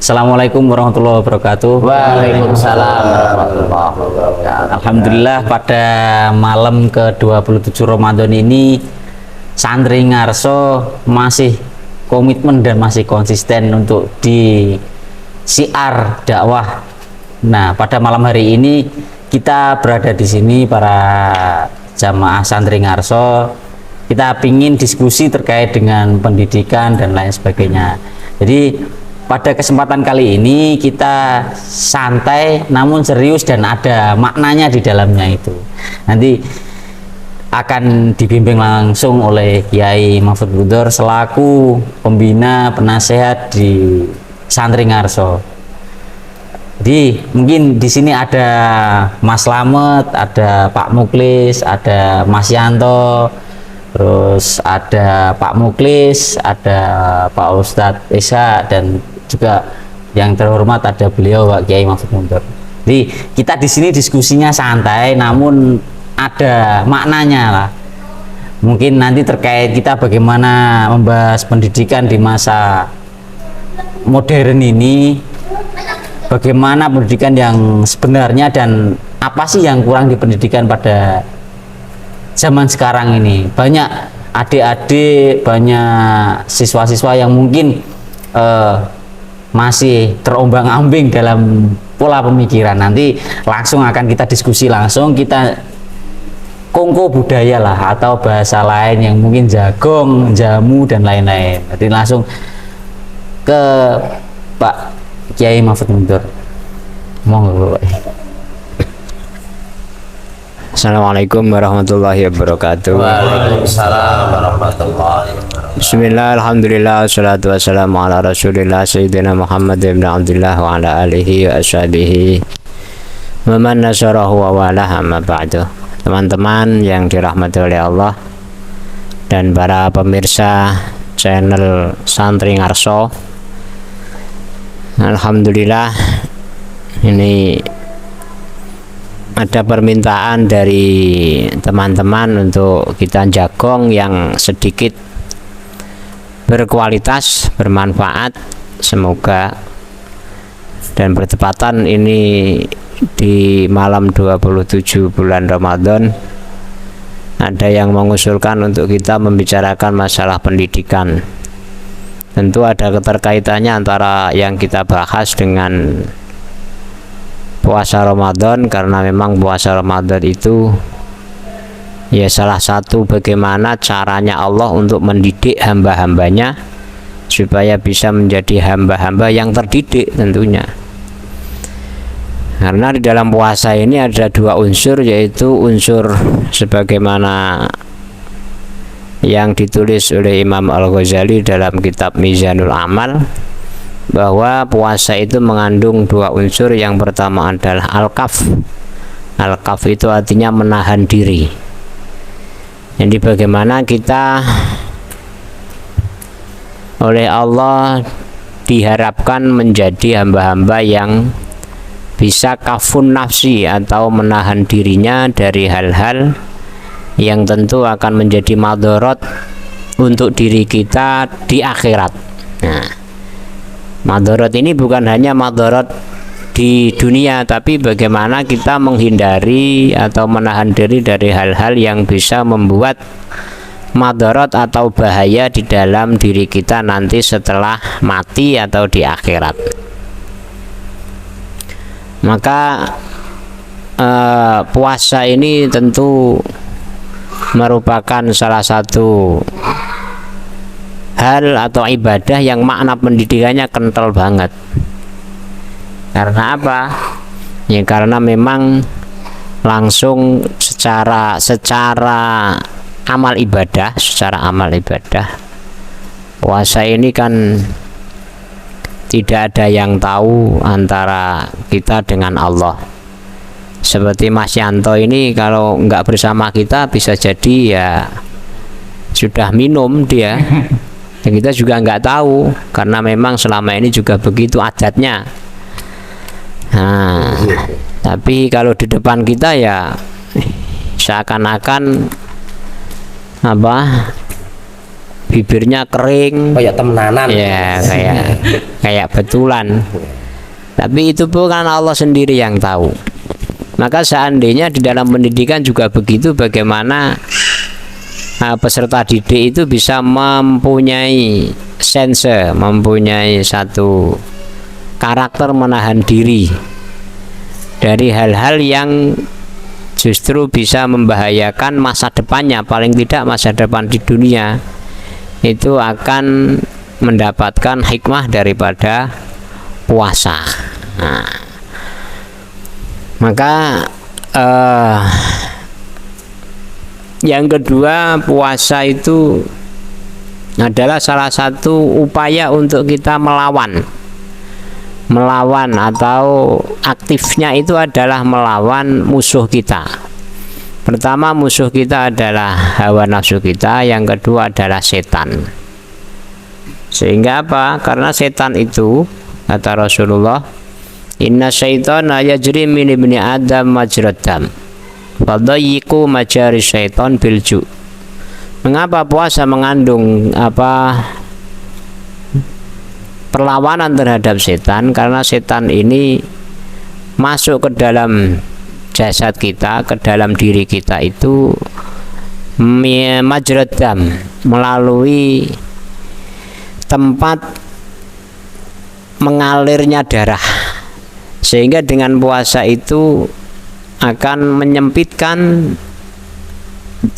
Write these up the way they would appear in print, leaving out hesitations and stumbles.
Assalamualaikum warahmatullahi wabarakatuh. Waalaikumsalam warahmatullahi wabarakatuh. Alhamdulillah pada malam ke-27 Ramadan ini Santri Ngarso masih komitmen dan masih konsisten untuk di siar dakwah. Nah, pada malam hari ini kita berada di sini para jamaah Santri Ngarso. Kita ingin diskusi terkait dengan pendidikan dan lain sebagainya. Jadi pada kesempatan kali ini kita santai namun serius dan ada maknanya di dalamnya itu. Nanti akan dibimbing langsung oleh Kiai Mahfud Budur selaku pembina penasehat di Santri Ngarso. Jadi mungkin di sini ada Mas Slamet, ada Pak Muklis, ada Mas Yanto, terus ada Pak Muklis, ada Pak Ustadz Esa, dan juga yang terhormat ada beliau Pak Kiai Mahfud Budur. Jadi kita di sini diskusinya santai namun ada maknanya lah. Mungkin nanti terkait kita bagaimana membahas pendidikan di masa modern ini, bagaimana pendidikan yang sebenarnya dan apa sih yang kurang di pendidikan pada zaman sekarang ini. Banyak adik-adik, banyak siswa-siswa yang mungkin masih terombang-ambing dalam pola pemikiran. Nanti langsung akan kita diskusi langsung, kita kongko budaya lah atau bahasa lain yang mungkin jagong, jamu dan lain-lain. Jadi langsung ke Pak Kiai Mahfud Budur. Monggo. Assalamualaikum warahmatullahi wabarakatuh. Waalaikumsalam warahmatullahi wabarakatuh. Bismillah, alhamdulillah, salatu wassalamu ala rasulillah Sayyidina Muhammad ibn Abdullah wa ala alihi wa ashabihi wa man nasarahu wa walah, amma ba'du. Teman-teman yang dirahmati oleh Allah dan para pemirsa channel Santri Ngarso, alhamdulillah ini ada permintaan dari teman-teman untuk kita jagong yang sedikit berkualitas, bermanfaat, semoga, dan bertepatan ini di malam 27 bulan Ramadan. Ada yang mengusulkan untuk kita membicarakan masalah pendidikan. Tentu ada keterkaitannya antara yang kita bahas dengan puasa Ramadan, karena memang puasa Ramadan itu ya salah satu bagaimana caranya Allah untuk mendidik hamba-hambanya supaya bisa menjadi hamba-hamba yang terdidik tentunya. Karena di dalam puasa ini ada dua unsur, yaitu unsur sebagaimana yang ditulis oleh Imam Al-Ghazali dalam kitab Mizanul Amal, bahwa puasa itu mengandung dua unsur. Yang pertama adalah al-kaf. Al-kaf itu artinya menahan diri. Jadi bagaimana kita oleh Allah diharapkan menjadi hamba-hamba yang bisa kafun nafsi atau menahan dirinya dari hal-hal yang tentu akan menjadi madorot untuk diri kita di akhirat. Nah, madorot ini bukan hanya madorot di dunia, tapi bagaimana kita menghindari atau menahan diri dari hal-hal yang bisa membuat madorot atau bahaya di dalam diri kita nanti setelah mati atau di akhirat. Maka puasa ini tentu merupakan salah satu hal atau ibadah yang makna pendidikannya kental banget. Karena apa? Ya karena memang langsung secara amal ibadah, puasa ini kan tidak ada yang tahu antara kita dengan Allah. Seperti Mas Yanto ini kalau nggak bersama kita bisa jadi ya sudah minum dia. Dan kita juga nggak tahu, karena memang selama ini juga begitu adatnya. Nah, tapi kalau di depan kita ya seakan-akan bibirnya kering, kayak temenanan. ya kayak betulan. Tapi itu bukan Allah sendiri yang tahu. Maka seandainya di dalam pendidikan juga begitu, bagaimana peserta didik itu bisa mempunyai sense, mempunyai satu karakter menahan diri dari hal-hal yang justru bisa membahayakan masa depannya, paling tidak masa depan di dunia itu akan mendapatkan hikmah daripada puasa. Nah, maka yang kedua, puasa itu adalah salah satu upaya untuk kita melawan atau aktifnya itu adalah melawan musuh kita. Pertama, musuh kita adalah hawa nafsu kita, yang kedua adalah setan. Sehingga apa? Karena setan itu, kata Rasulullah, inna syaitana yajri min ibni adam majrad dam fadayyiqu majari syaitan bilju. Mengapa puasa mengandung perlawanan terhadap setan? Karena setan ini masuk ke dalam jasad kita, ke dalam diri kita itu majrad dam, melalui tempat mengalirnya darah, sehingga dengan puasa itu akan menyempitkan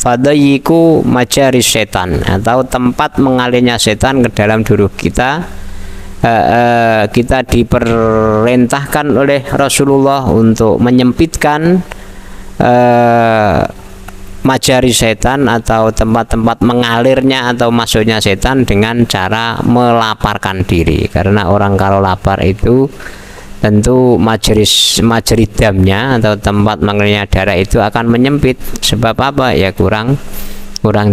fadayiku majari setan, atau tempat mengalirnya setan ke dalam diri kita. Kita diperintahkan oleh Rasulullah untuk menyempitkan majari setan atau tempat-tempat mengalirnya atau masuknya setan dengan cara melaparkan diri. Karena orang kalau lapar itu tentu majeri damnya atau tempat mengalirnya darah itu akan menyempit. Sebab apa? Ya kurang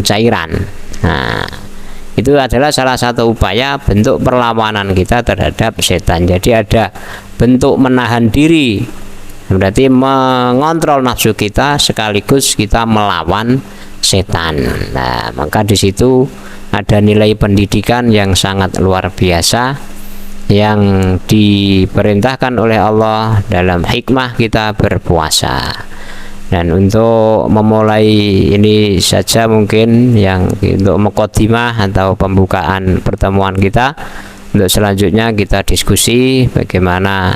cairan. Nah, itu adalah salah satu upaya bentuk perlawanan kita terhadap setan. Jadi ada bentuk menahan diri, berarti mengontrol nafsu kita sekaligus kita melawan setan. Nah, maka di situ ada nilai pendidikan yang sangat luar biasa yang diperintahkan oleh Allah dalam hikmah kita berpuasa. Dan untuk memulai ini saja mungkin yang untuk mukadimah atau pembukaan pertemuan kita. Untuk selanjutnya kita diskusi bagaimana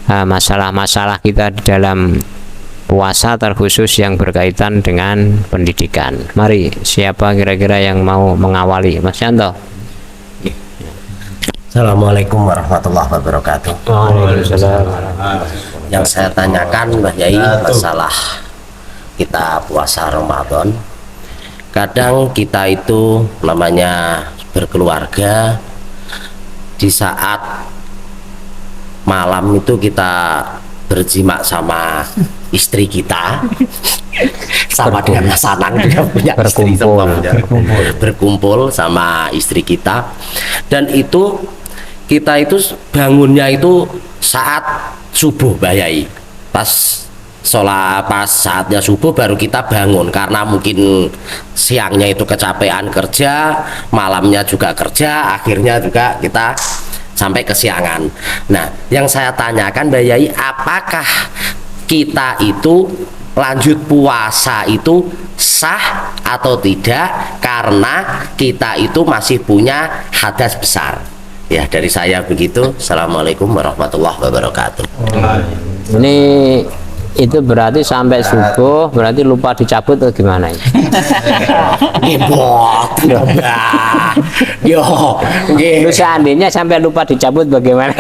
masalah-masalah kita di dalam puasa, terkhusus yang berkaitan dengan pendidikan. Mari, siapa kira-kira yang mau mengawali? Mas Yanto. Assalamualaikum warahmatullahi wabarakatuh. Waalaikumsalam. Yang saya tanyakan Mbah Yai, masalah kita puasa Ramadan. Kadang kita itu namanya berkeluarga, di saat malam itu kita berjima sama istri kita, sama dengan Mas Anang juga punya istri, berkumpul sama istri kita, dan itu kita itu bangunnya itu saat subuh Mbah Yai, pas saatnya subuh baru kita bangun, karena mungkin siangnya itu kecapean kerja, malamnya juga kerja, akhirnya juga kita sampai kesiangan. Nah, yang saya tanyakan Mbah Yai, apakah kita itu lanjut puasa itu sah atau tidak karena kita itu masih punya hadas besar? Ya, dari saya begitu. Assalamualaikum warahmatullahi wabarakatuh. Ini itu berarti sampai subuh, berarti lupa dicabut atau gimana ini? Lu seandainya sampai lupa dicabut bagaimana?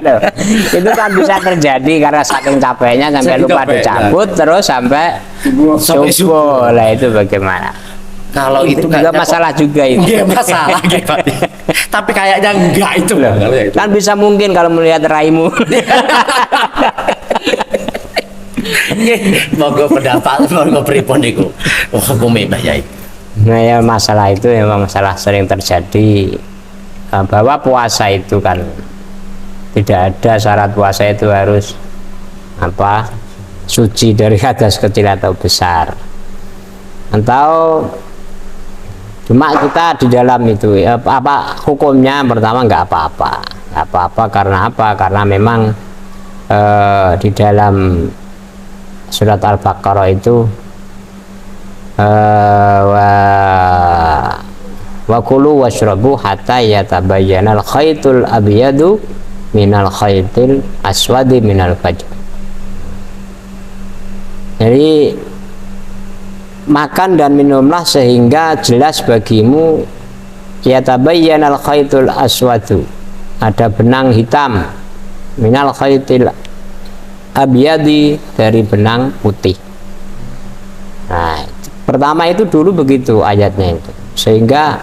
Loh, itu kan bisa terjadi karena saking capeknya sampai lupa dicabut terus sampai subuh. Lah itu bagaimana? Kalau itu juga masalah juga itu. Iya, masalah gitu. Tapi kayaknya enggak itu loh. Kan bisa mungkin kalau melihat raimu. Monggo pendapat, monggo pripun niku. Hukume Mbah Yai. Nah, ya masalah itu memang masalah sering terjadi, bahwa puasa itu kan tidak ada syarat puasa itu harus suci dari hadas kecil atau besar, atau Cuma kita di dalam itu apa hukumnya, pertama nggak apa-apa karena apa? Karena memang di dalam surat Al-Baqarah itu wa kulu washrabu hatta yatabayyana al-khaytul abyadu minal khaytil aswadi minal fajr. Jadi makan dan minumlah sehingga jelas bagimu yatabayyana al-khaytul aswadu, ada benang hitam, minal khaytil abyadi, dari benang putih. Nah, pertama itu dulu begitu ayatnya itu, sehingga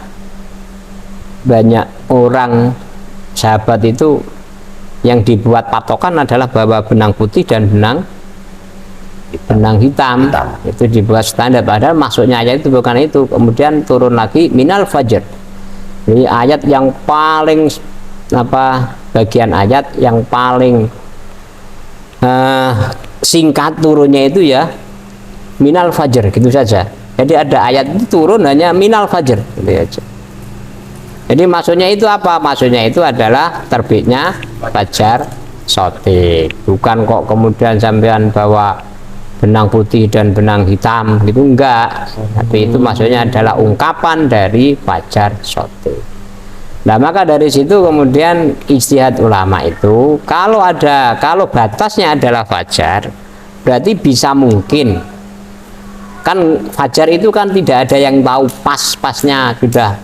banyak orang sahabat itu yang dibuat patokan adalah bahwa benang putih dan benang hitam itu dibuat standar, padahal maksudnya ayat itu bukan itu. Kemudian turun lagi minal fajr, jadi ayat yang paling bagian ayat yang paling singkat turunnya itu ya minal fajr, gitu saja. Jadi ada ayat itu turun hanya minal fajr, gitu aja. Jadi maksudnya itu apa? Maksudnya itu adalah terbitnya fajar sotik, bukan kok kemudian sampean bawa benang putih dan benang hitam gitu, enggak. Tapi itu maksudnya adalah ungkapan dari fajar sotik. Nah, maka dari situ kemudian ijtihad ulama itu kalau batasnya adalah fajar, berarti bisa mungkin kan fajar itu kan tidak ada yang tahu pas-pasnya sudah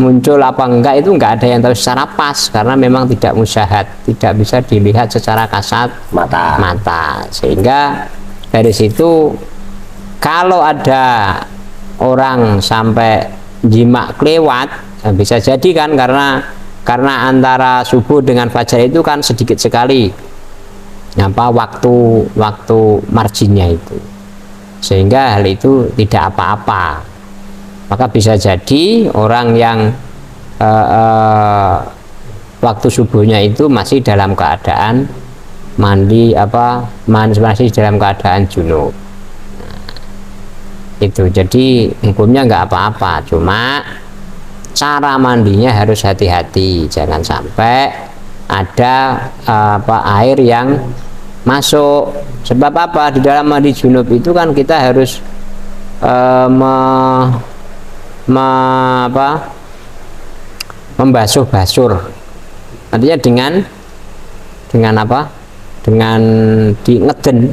muncul apa enggak, itu enggak ada yang tahu secara pas karena memang tidak musyahad, tidak bisa dilihat secara kasat mata. Sehingga dari situ kalau ada orang sampai jima kelewat, bisa jadi kan karena antara subuh dengan fajar itu kan sedikit sekali waktu marginnya itu, sehingga hal itu tidak apa-apa. Maka bisa jadi orang yang waktu subuhnya itu masih dalam keadaan mandi masih dalam keadaan junub. Itu jadi hukumnya nggak apa-apa, cuma cara mandinya harus hati-hati, jangan sampai ada air yang masuk. Sebab apa? Di dalam mandi junub itu kan kita harus membasuh basur, artinya dengan apa? Dengan ngeden.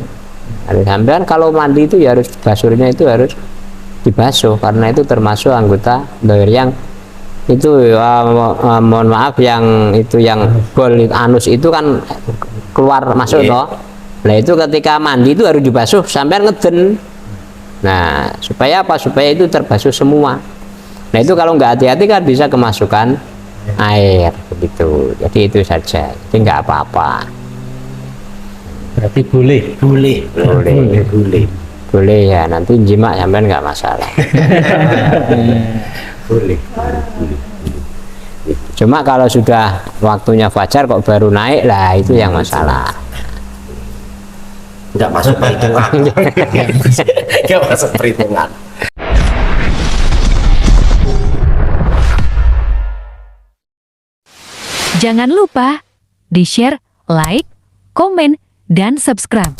Sampean kalau mandi itu ya harus basurnya itu harus dibasuh, karena itu termasuk anggota dohir yang itu mohon maaf yang bol anus itu kan keluar masuk toh. Nah itu ketika mandi itu harus dibasuh, sampean ngeden. Nah supaya apa? Supaya itu terbasuh semua. Nah itu kalau nggak hati-hati kan bisa kemasukan air begitu. Jadi itu saja, jadi nggak apa-apa. Berarti boleh ya, nanti jima sampean nggak masalah. boleh. Cuma kalau sudah waktunya fajar kok baru naik lah, itu yang masalah. Nggak masuk perhitungan. Nggak masuk perhitungan. Jangan lupa di-share, like, komen, dan subscribe.